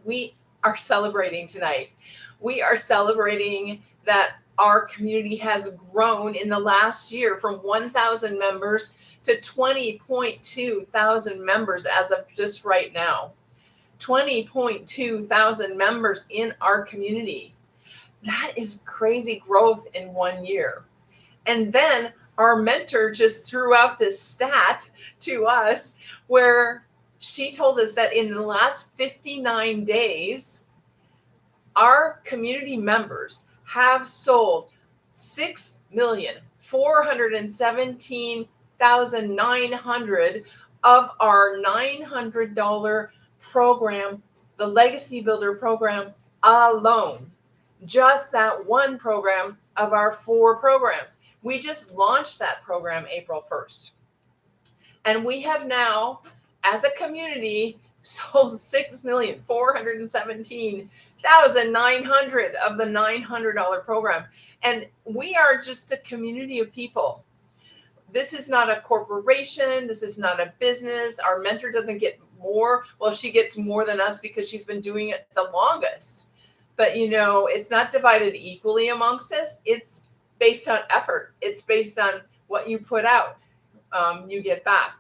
we are celebrating tonight. We are celebrating that our community has grown in the last year from 1,000 members to 20.2 thousand members as of just right now. 20.2 thousand members in our community. That is crazy growth in 1 year. And then our mentor just threw out this stat to us where she told us that in the last 59 days, our community members have sold 6,417,900 of our $900 program, the Legacy Builder program alone. Just that one program of our 4 programs. We just launched that program April 1st. And we have now, as a community, sold 6,417,900 of the $900 program. And we are just a community of people. This is not a corporation. This is not a business. Our mentor doesn't get more. Well, she gets more than us because she's been doing it the longest. But, it's not divided equally amongst us. It's based on effort. It's based on what you put out, you get back.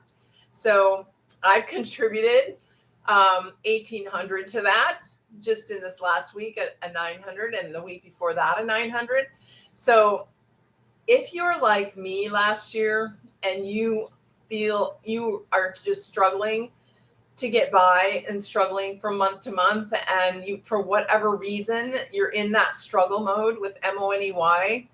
So I've contributed 1,800 to that just in this last week, a 900, and the week before that, a 900. So if you're like me last year and you feel you are just struggling to get by and struggling from month to month, and you, for whatever reason, you're in that struggle mode with MONEY,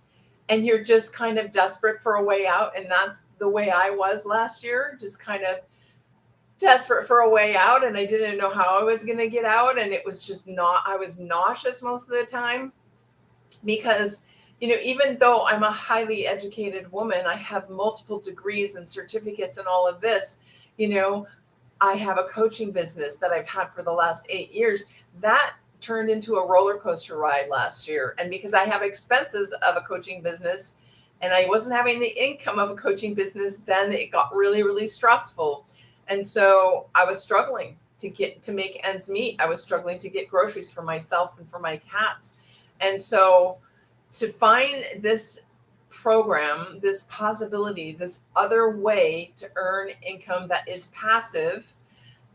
and you're just kind of desperate for a way out. And that's the way I was last year, just kind of desperate for a way out. And I didn't know how I was going to get out. And it was just I was nauseous most of the time because, even though I'm a highly educated woman, I have multiple degrees and certificates and all of this, I have a coaching business that I've had for the last 8 years. That turned into a roller coaster ride last year. And because I have expenses of a coaching business and I wasn't having the income of a coaching business, then it got really, really stressful. And so I was struggling to make ends meet. I was struggling to get groceries for myself and for my cats. And so to find this program, this possibility, this other way to earn income that is passive,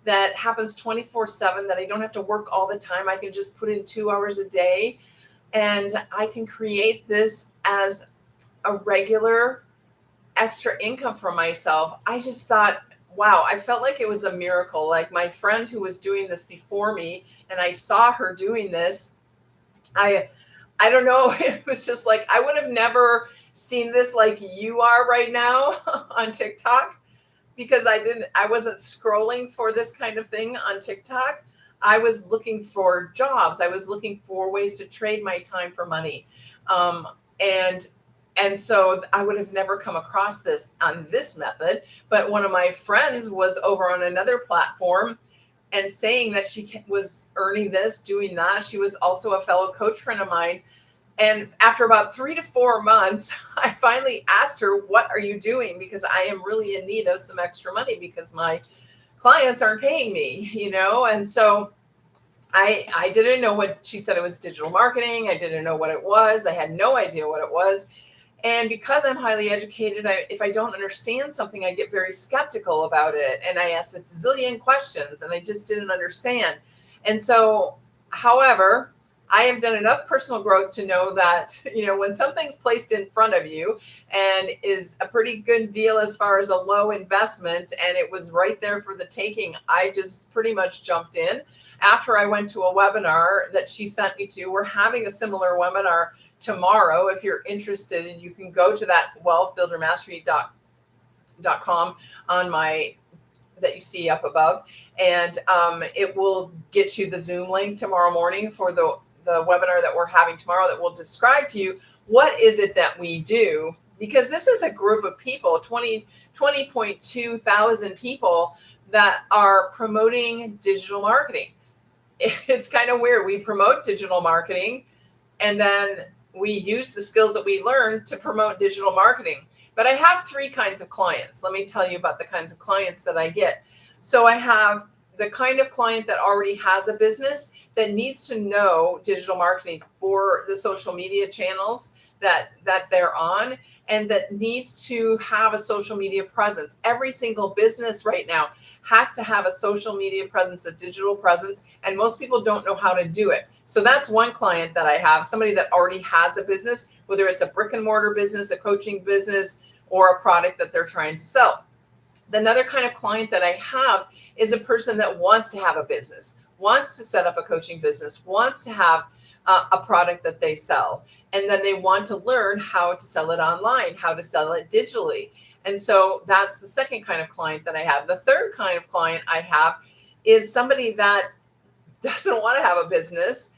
that happens 24/7, that I don't have to work all the time. I can just put in 2 hours a day and I can create this as a regular extra income for myself. I just thought, wow, I felt like it was a miracle. Like my friend who was doing this before me, and I saw her doing this. I don't know. It was just like, I would have never seen this like you are right now on TikTok, because I wasn't scrolling for this kind of thing on TikTok. I was looking for jobs. I was looking for ways to trade my time for money. And so I would have never come across this on this method. But one of my friends was over on another platform and saying that she was earning this, doing that. She was also a fellow coach friend of mine. And after about 3 to 4 months, I finally asked her, what are you doing? Because I am really in need of some extra money because my clients aren't paying me, And so I didn't know what she said. It was digital marketing. I didn't know what it was. I had no idea what it was. And because I'm highly educated, if I don't understand something, I get very skeptical about it. And I asked a zillion questions and I just didn't understand. And so, however, I have done enough personal growth to know that, when something's placed in front of you and is a pretty good deal as far as a low investment, and it was right there for the taking, I just pretty much jumped in. After I went to a webinar that she sent me to, we're having a similar webinar tomorrow. If you're interested, and you can go to that wealthbuildermastery.com on that you see up above, and it will get you the Zoom link tomorrow morning for the webinar that we're having tomorrow, that will describe to you what is it that we do, because this is a group of people, 20.2 thousand people that are promoting digital marketing. It's kind of weird. We promote digital marketing and then we use the skills that we learned to promote digital marketing. But I have 3 kinds of clients. Let me tell you about the kinds of clients that I get. So I have the kind of client that already has a business that needs to know digital marketing for the social media channels that they're on, and that needs to have a social media presence. Every single business right now has to have a social media presence, a digital presence, and most people don't know how to do it. So that's one client that I have, somebody that already has a business, whether it's a brick and mortar business, a coaching business, or a product that they're trying to sell. Another kind of client that I have is a person that wants to have a business, wants to set up a coaching business, wants to have a product that they sell, and then they want to learn how to sell it online, how to sell it digitally. And so that's the second kind of client that I have. The third kind of client I have is somebody that doesn't want to have a business,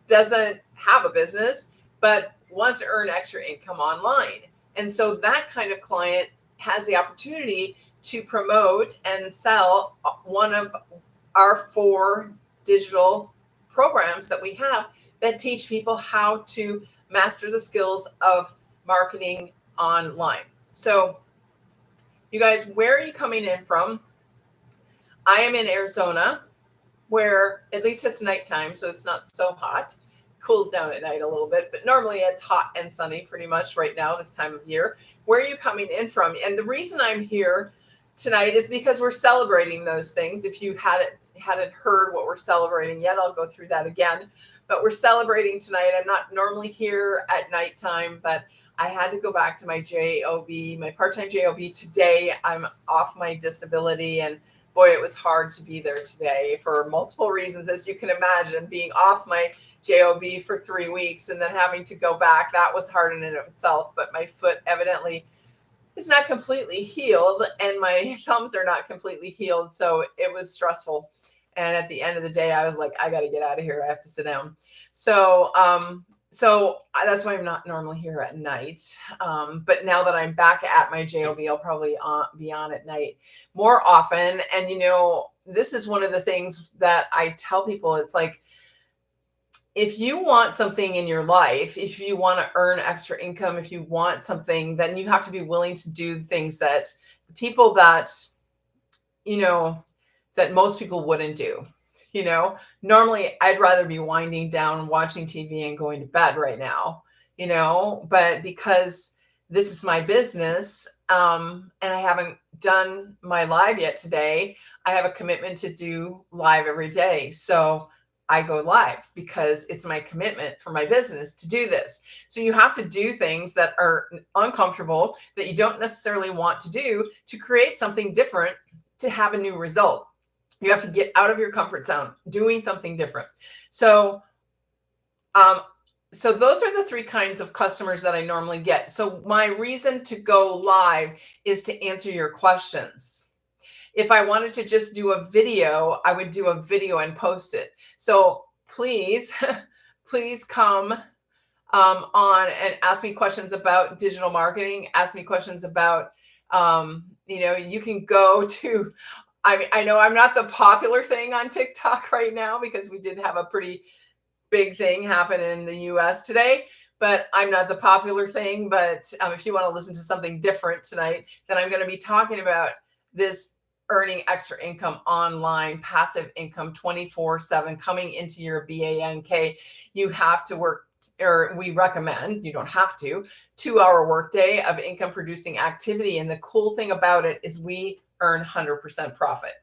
doesn't have a business, but wants to earn extra income online. And so that kind of client has the opportunity to promote and sell one of our 4 digital programs that we have that teach people how to master the skills of marketing online. So you guys, where are you coming in from? I am in Arizona, where at least it's nighttime, so it's not so hot. Cools down at night a little bit, but normally it's hot and sunny pretty much right now this time of year. Where are you coming in from? And the reason I'm here tonight is because we're celebrating those things. If you hadn't heard what we're celebrating yet, I'll go through that again. But we're celebrating tonight. I'm not normally here at nighttime, but I had to go back to my job, my part-time job today. I'm off my disability, and boy, it was hard to be there today for multiple reasons, as you can imagine. Being off my job for 3 weeks and then having to go back, that was hard in and of itself. But my foot evidently is not completely healed, and my thumbs are not completely healed. So it was stressful. And at the end of the day, I was like, I got to get out of here. I have to sit down. So that's why I'm not normally here at night. But now that I'm back at my job, I'll probably be on at night more often. And, this is one of the things that I tell people. It's like, if you want something in your life, if you want to earn extra income, if you want something, then you have to be willing to do things that the people that, that most people wouldn't do. Normally I'd rather be winding down, watching TV and going to bed right now, but because this is my business, and I haven't done my live yet today, I have a commitment to do live every day. So I go live because it's my commitment for my business to do this. So you have to do things that are uncomfortable, that you don't necessarily want to do, to create something different, to have a new result. You have to get out of your comfort zone, doing something different. So those are the 3 kinds of customers that I normally get. So my reason to go live is to answer your questions. If I wanted to just do a video, I would do a video and post it. So please, please come on and ask me questions about digital marketing. Ask me questions about, you can go to, I know I'm not the popular thing on TikTok right now, because we did have a pretty big thing happen in the US today, but I'm not the popular thing. But if you want to listen to something different tonight, then I'm going to be talking about this earning extra income online, passive income 24/7 coming into your BANK. You have to work, or we recommend, you don't have to, 2-hour workday of income producing activity. And the cool thing about it is we earn 100% profit.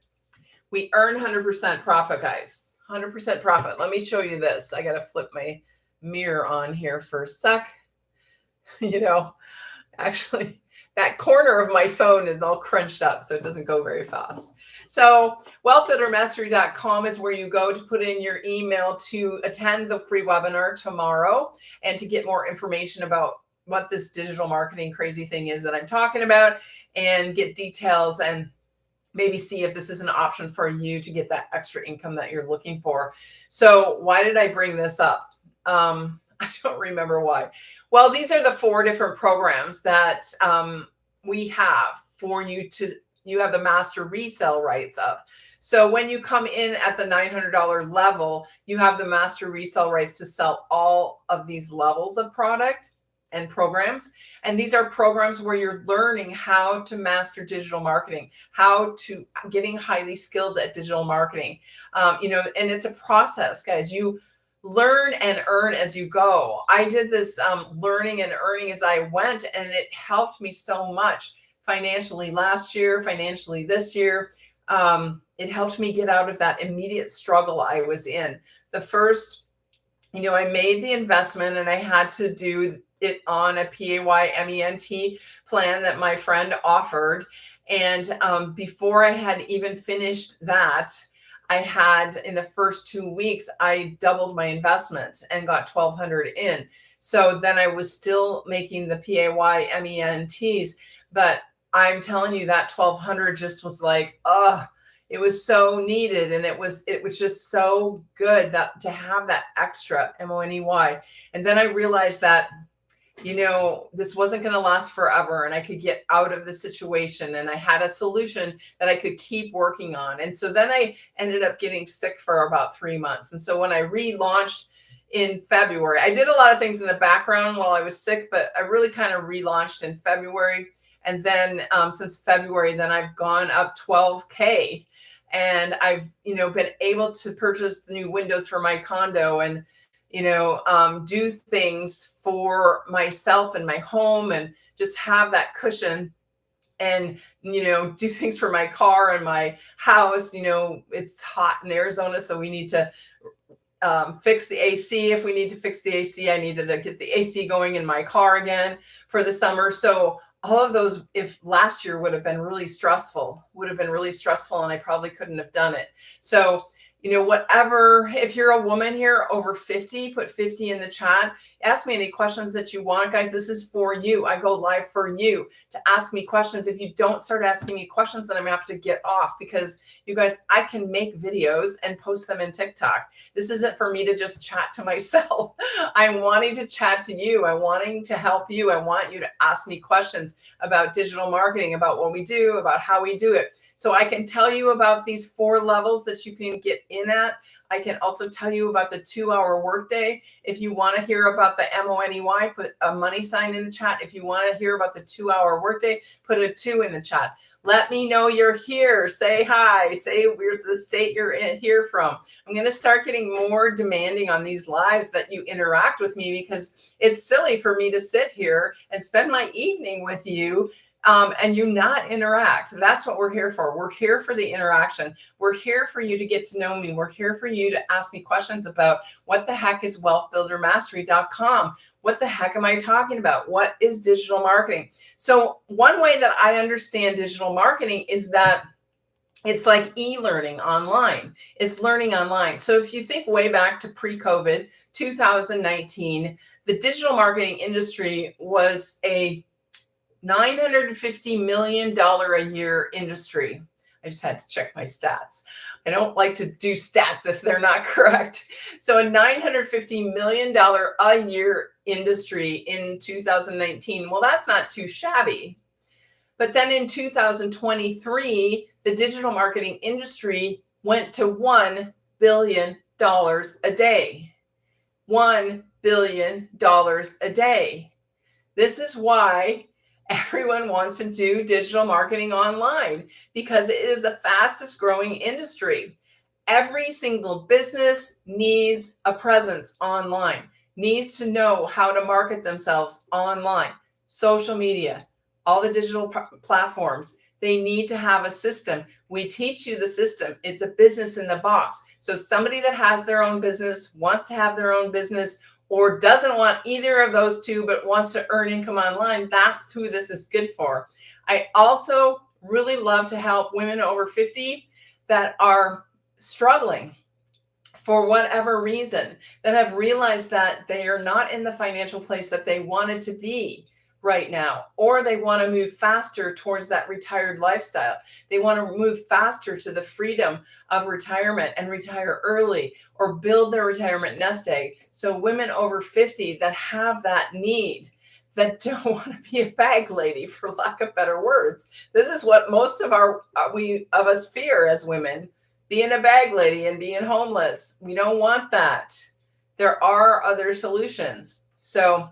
We earn 100% profit, guys. 100% profit. Let me show you this. I got to flip my mirror on here for a sec. Actually, that corner of my phone is all crunched up, so it doesn't go very fast. So wealthbuildermastery.com is where you go to put in your email to attend the free webinar tomorrow, and to get more information about what this digital marketing crazy thing is that I'm talking about, and get details, and maybe see if this is an option for you to get that extra income that you're looking for. So why did I bring this up? I don't remember why. Well, these are the 4 different programs that we have for you to, you have the master resale rights of. So when you come in at the $900 level, you have the master resale rights to sell all of these levels of product. and programs. And these are programs where you're learning how to master digital marketing, how to getting highly skilled at digital marketing. And it's a process, guys. You learn and earn as you go. I did this learning and earning as I went, and it helped me so much financially last year, financially this year. It helped me get out of that immediate struggle I was in. The first, I made the investment and I had to do it on a PAYMENT plan that my friend offered. And before I had even finished that, I had in the first 2 weeks, I doubled my investment and got 1,200 in. So then I was still making the PAYMENTs, but I'm telling you that 1,200 just was like, it was so needed, and it was just so good that to have that extra MONEY. And then I realized that this wasn't going to last forever, and I could get out of the situation, and I had a solution that I could keep working on. And so then I ended up getting sick for about 3 months. And so when I relaunched in February, I did a lot of things in the background while I was sick, but I really kind of relaunched in February. And then since February, then I've gone up 12K, and I've, been able to purchase the new windows for my condo and, do things for myself and my home, and just have that cushion, and, do things for my car and my house. It's hot in Arizona, so we need to fix the AC. If we need to fix the AC, I needed to get the AC going in my car again for the summer. So all of those, if last year would have been really stressful, and I probably couldn't have done it. So, whatever, if you're a woman here over 50, put 50 in the chat. Ask me any questions that you want, guys. This is for you. I go live for you to ask me questions. If you don't start asking me questions, then I'm gonna have to get off, because you guys, I can make videos and post them in TikTok. This isn't for me to just chat to myself. I'm wanting to chat to you. I'm wanting to help you. I want you to ask me questions about digital marketing, about what we do, about how we do it. So I can tell you about these 4 levels that you can get in at. I can also tell you about the 2-hour workday. If you want to hear about the MONEY, put a money sign in the chat. If you want to hear about the 2-hour workday, put a 2 in the chat. Let me know you're here. Say hi. Say where's the state you're here from. I'm going to start getting more demanding on these lives that you interact with me, because it's silly for me to sit here and spend my evening with you and you not interact. That's what we're here for. We're here for the interaction. We're here for you to get to know me. We're here for you to ask me questions about what the heck is wealthbuildermastery.com. What the heck am I talking about? What is digital marketing? So one way that I understand digital marketing is that it's like e-learning online. It's learning online. So if you think way back to pre-COVID, 2019, the digital marketing industry was a $950 million a year industry. I just had to check my stats. I don't like to do stats if they're not correct. So a $950 million a year industry in 2019. Well, that's not too shabby. But then in 2023, the digital marketing industry went to $1 billion a day. $1 billion a day. This is why everyone wants to do digital marketing online, because it is the fastest growing industry. Every single business needs a presence online, needs to know how to market themselves online, social media, all the digital platforms. They need to have a system. We teach you the system. It's a business in the box. So somebody that has their own business, wants to have their own business, or doesn't want either of those two, but wants to earn income online, that's who this is good for. I also really love to help women over 50 that are struggling for whatever reason, that have realized that they are not in the financial place that they wanted to be right now, or they want to move faster towards that retired lifestyle. They want to move faster to the freedom of retirement and retire early, or build their retirement nest egg. So women over 50 that have that need, that don't want to be a bag lady, for lack of better words. This is what most of us fear as women, being a bag lady and being homeless. We don't want that. There are other solutions. So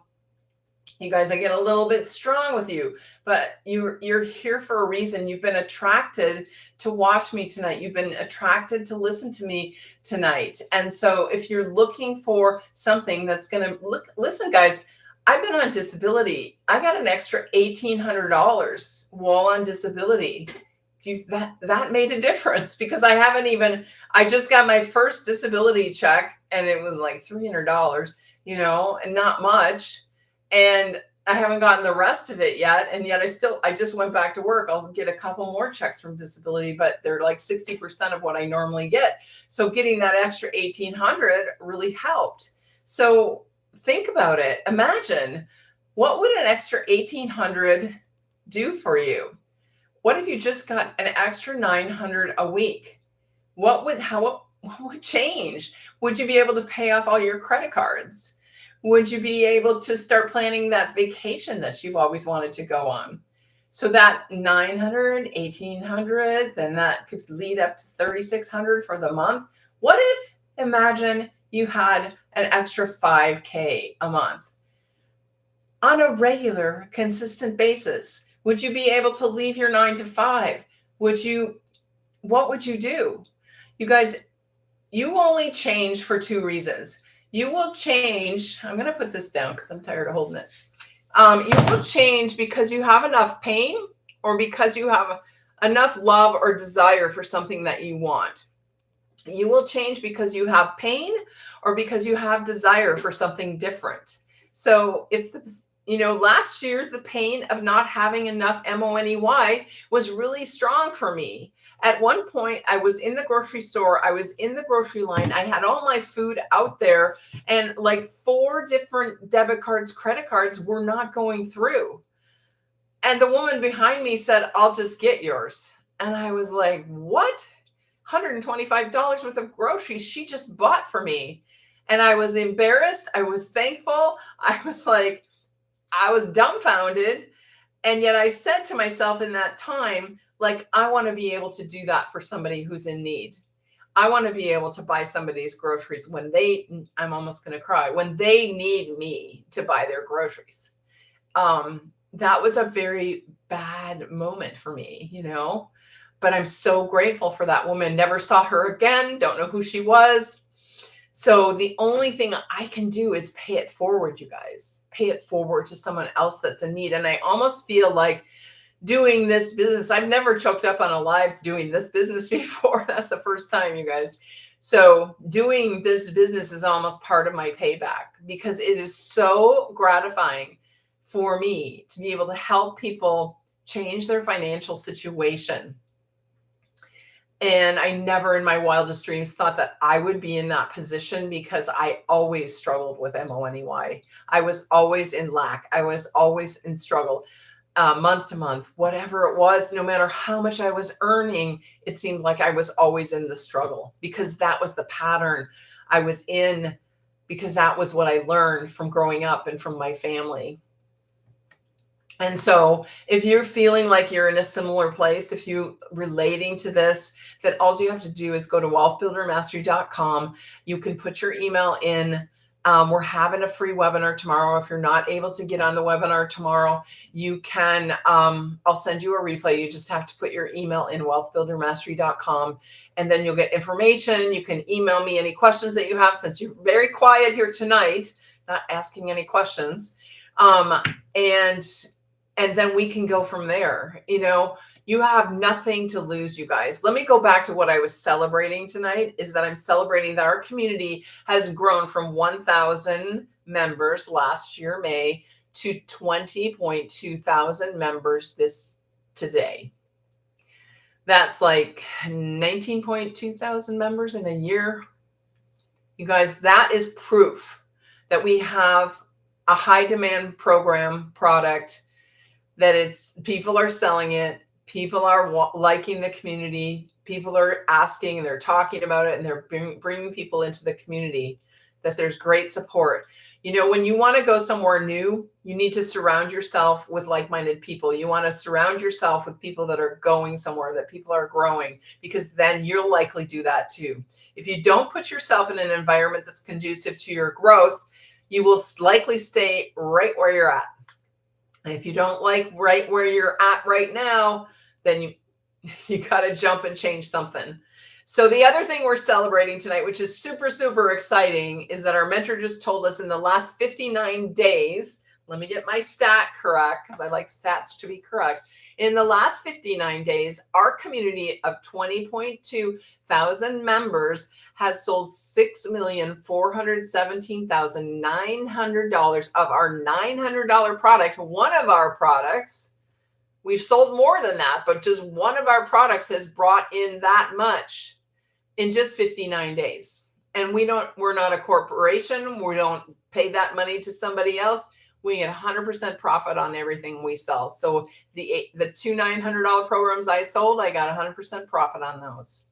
You guys, I get a little bit strong with you, but you're here for a reason. You've been attracted to watch me tonight. You've been attracted to listen to me tonight. And so if you're looking for something that's going to listen, guys, I've been on disability. I got an extra $1,800 while on disability. That made a difference because I just got my first disability check and it was like $300, and not much. And I haven't gotten the rest of it yet. And yet I just went back to work. I'll get a couple more checks from disability, but they're like 60% of what I normally get. So getting that extra 1,800 really helped. So think about it. Imagine, what would an extra 1,800 do for you? What if you just got an extra 900 a week? What would change? Would you be able to pay off all your credit cards? Would you be able to start planning that vacation that you've always wanted to go on? So that 900, 1,800, then that could lead up to 3,600 for the month. What if, imagine you had an extra 5K a month on a regular, consistent basis? Would you be able to leave your 9 to 5? What would you do? You guys, you only change for two reasons. You will change. I'm going to put this down because I'm tired of holding it. You will change because you have enough pain or because you have enough love or desire for something that you want. You will change because you have pain or because you have desire for something different. So if last year, the pain of not having enough money was really strong for me. At one point, I was in the grocery store. I was in the grocery line. I had all my food out there and like 4 different debit cards, credit cards were not going through. And the woman behind me said, "I'll just get yours." And I was like, what? $125 worth of groceries she just bought for me. And I was embarrassed. I was thankful. I was dumbfounded. And yet I said to myself in that time, like, I want to be able to do that for somebody who's in need. I want to be able to buy somebody's groceries I'm almost going to cry, when they need me to buy their groceries. That was a very bad moment for me, but I'm so grateful for that woman. Never saw her again. Don't know who she was. So the only thing I can do is pay it forward, you guys. Pay it forward to someone else that's in need. And I almost feel like doing this business, I've never choked up on a live doing this business before. That's the first time, you guys. So doing this business is almost part of my payback because it is so gratifying for me to be able to help people change their financial situation. And I never in my wildest dreams thought that I would be in that position because I always struggled with money. I was always in lack. I was always in struggle, month to month, whatever it was, no matter how much I was earning, it seemed like I was always in the struggle because that was the pattern I was in, because that was what I learned from growing up and from my family. And so if you're feeling like you're in a similar place, if you relating to this, that all you have to do is go to wealthbuildermastery.com. You can put your email in. We're having a free webinar tomorrow. If you're not able to get on the webinar tomorrow, you can, I'll send you a replay. You just have to put your email in wealthbuildermastery.com and then you'll get information. You can email me any questions that you have, since you're very quiet here tonight, not asking any questions. And then we can go from there. You have nothing to lose, you guys. Let me go back to what I was celebrating tonight, is that I'm celebrating that our community has grown from 1,000 members last year, May, to 20.2 thousand members today. That's like 19.2 thousand members in a year. You guys, that is proof that we have a high demand product that people are selling it. People are liking the community. People are asking, they're talking about it, and they're bringing people into the community, that there's great support. When you want to go somewhere new, you need to surround yourself with like-minded people. You want to surround yourself with people that are going somewhere, that people are growing, because then you'll likely do that too. If you don't put yourself in an environment that's conducive to your growth, you will likely stay right where you're at. If you don't like right where you're at right now, then you got to jump and change something. So the other thing we're celebrating tonight, which is super, super exciting, is that our mentor just told us in the last 59 days, let me get my stat correct because I like stats to be correct. In the last 59 days, our community of 20.2 thousand members has sold $6,417,900 of our $900 product. One of our products, we've sold more than that, but just one of our products has brought in that much in just 59 days. And we're not a corporation. We don't pay that money to somebody else. We get 100% profit on everything we sell. So the two $900 programs I sold, I got 100% profit on those.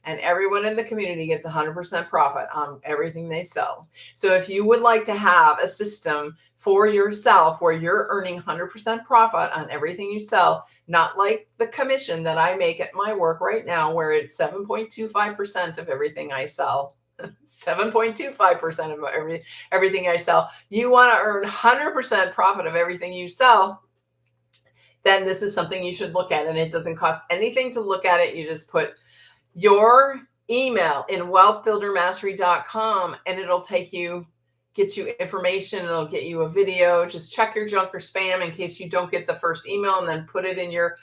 And everyone in the community gets 100% profit on everything they sell. So if you would like to have a system for yourself where you're earning 100% profit on everything you sell, not like the commission that I make at my work right now, where it's 7.25% of everything I sell. 7.25% of everything I sell. You want to earn 100% profit of everything you sell, then this is something you should look at. And it doesn't cost anything to look at it. You just put your email in wealthbuildermastery.com and it'll get you information. It'll get you a video. Just check your junk or spam in case you don't get the first email, and then put it in your